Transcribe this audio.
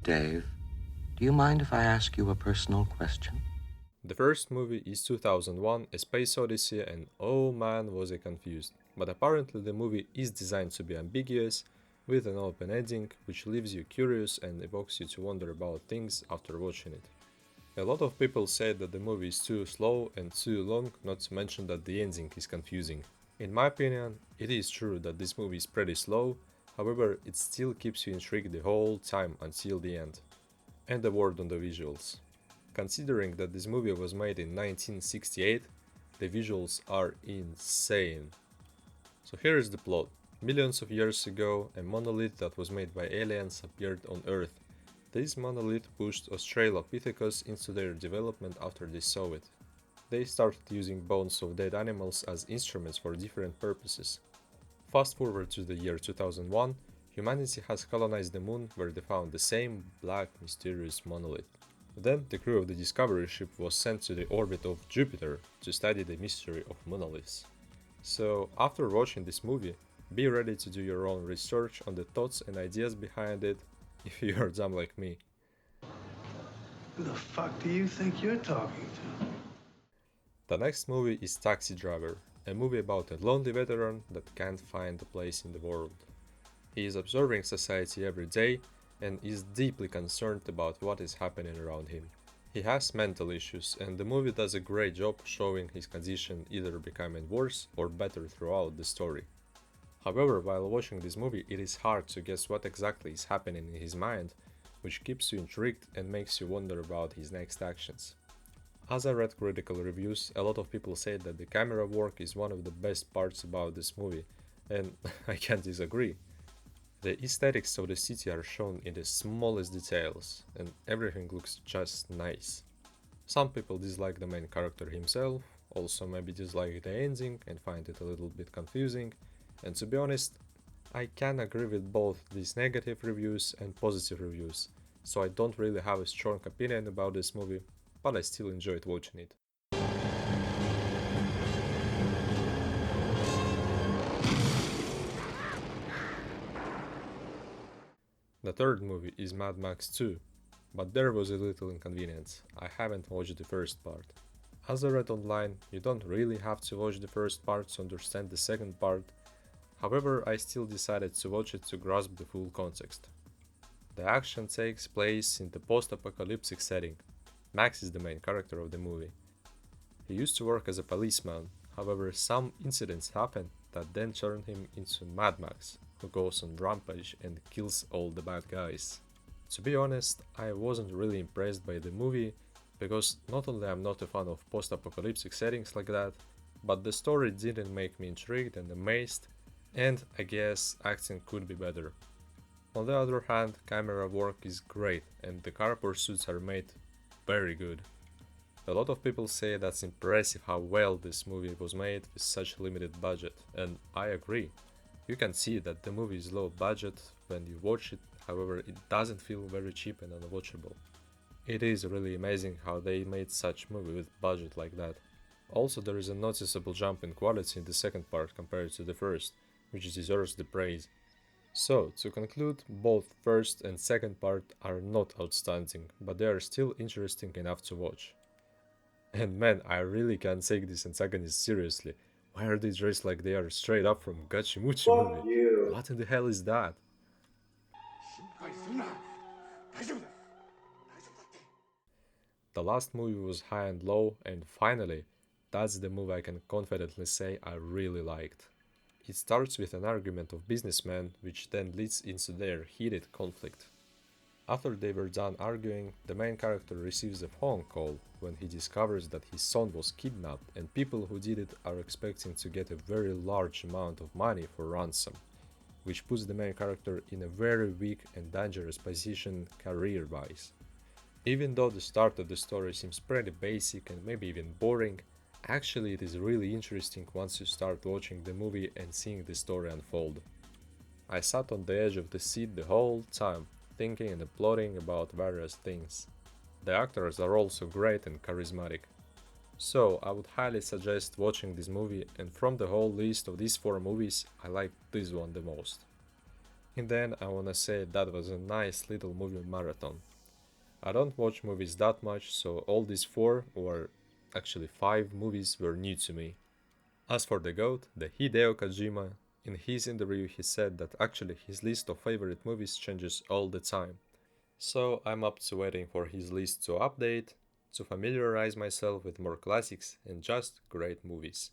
Dave, do you mind if I ask you a personal question? The first movie is 2001, A Space Odyssey, and oh man was I confused. But apparently the movie is designed to be ambiguous, with an open ending which leaves you curious and evokes you to wonder about things after watching it. A lot of people say that the movie is too slow and too long, not to mention that the ending is confusing. In my opinion, it is true that this movie is pretty slow, however, it still keeps you intrigued the whole time until the end. And a word on the visuals. Considering that this movie was made in 1968, the visuals are insane. So here is the plot. Millions of years ago, a monolith that was made by aliens appeared on Earth. This monolith pushed Australopithecus into their development after they saw it. They started using bones of dead animals as instruments for different purposes. Fast forward to the year 2001, humanity has colonized the moon where they found the same black mysterious monolith. Then the crew of the Discovery ship was sent to the orbit of Jupiter to study the mystery of monoliths. So after watching this movie, be ready to do your own research on the thoughts and ideas behind it if you are dumb like me. Who the fuck do you think you're talking to? The next movie is Taxi Driver, a movie about a lonely veteran that can't find a place in the world. He is observing society every day and is deeply concerned about what is happening around him. He has mental issues, and the movie does a great job showing his condition either becoming worse or better throughout the story. However, while watching this movie, it is hard to guess what exactly is happening in his mind, which keeps you intrigued and makes you wonder about his next actions. As I read critical reviews, a lot of people say that the camera work is one of the best parts about this movie, and I can't disagree. The aesthetics of the city are shown in the smallest details, and everything looks just nice. Some people dislike the main character himself, also maybe dislike the ending and find it a little bit confusing, and to be honest, I can agree with both these negative reviews and positive reviews, so I don't really have a strong opinion about this movie, but I still enjoyed watching it. The third movie is Mad Max 2, but there was a little inconvenience. I haven't watched the first part. As I read online, you don't really have to watch the first part to understand the second part, however, I still decided to watch it to grasp the full context. The action takes place in the post apocalyptic setting. Max is the main character of the movie. He used to work as a policeman, however, some incidents happen that then turn him into Mad Max, who goes on rampage and kills all the bad guys. To be honest, I wasn't really impressed by the movie, because not only I'm not a fan of post-apocalyptic settings like that, but the story didn't make me intrigued and amazed, and I guess acting could be better. On the other hand, camera work is great and the car pursuits are made very good. A lot of people say that's impressive how well this movie was made with such a limited budget, and I agree. You can see that the movie is low budget when you watch it, however, it doesn't feel very cheap and unwatchable. It is really amazing how they made such movie with budget like that. Also, there is a noticeable jump in quality in the second part compared to the first, which deserves the praise. So, to conclude, both first and second part are not outstanding, but they are still interesting enough to watch. And man, I really can't take these antagonists seriously. Why are they dressed like they are straight up from Gachimuchi Fuck movie? you. What in the hell is that? The last movie was High and Low, and finally, that's the movie I can confidently say I really liked. It starts with an argument of businessmen, which then leads into their heated conflict. After they were done arguing, the main character receives a phone call when he discovers that his son was kidnapped and people who did it are expecting to get a very large amount of money for ransom, which puts the main character in a very weak and dangerous position career-wise. Even though the start of the story seems pretty basic and maybe even boring, actually it is really interesting once you start watching the movie and seeing the story unfold. I sat on the edge of the seat the whole time, thinking and applauding about various things. The actors are also great and charismatic. So I would highly suggest watching this movie, and from the whole list of these four movies, I like this one the most. In the end, I wanna say that was a nice little movie marathon. I don't watch movies that much, so all these 4 or actually 5 movies were new to me. As for the GOAT, the Hideo Kojima, in his interview he said that actually his list of favorite movies changes all the time. So I'm up to waiting for his list to update, to familiarize myself with more classics and just great movies.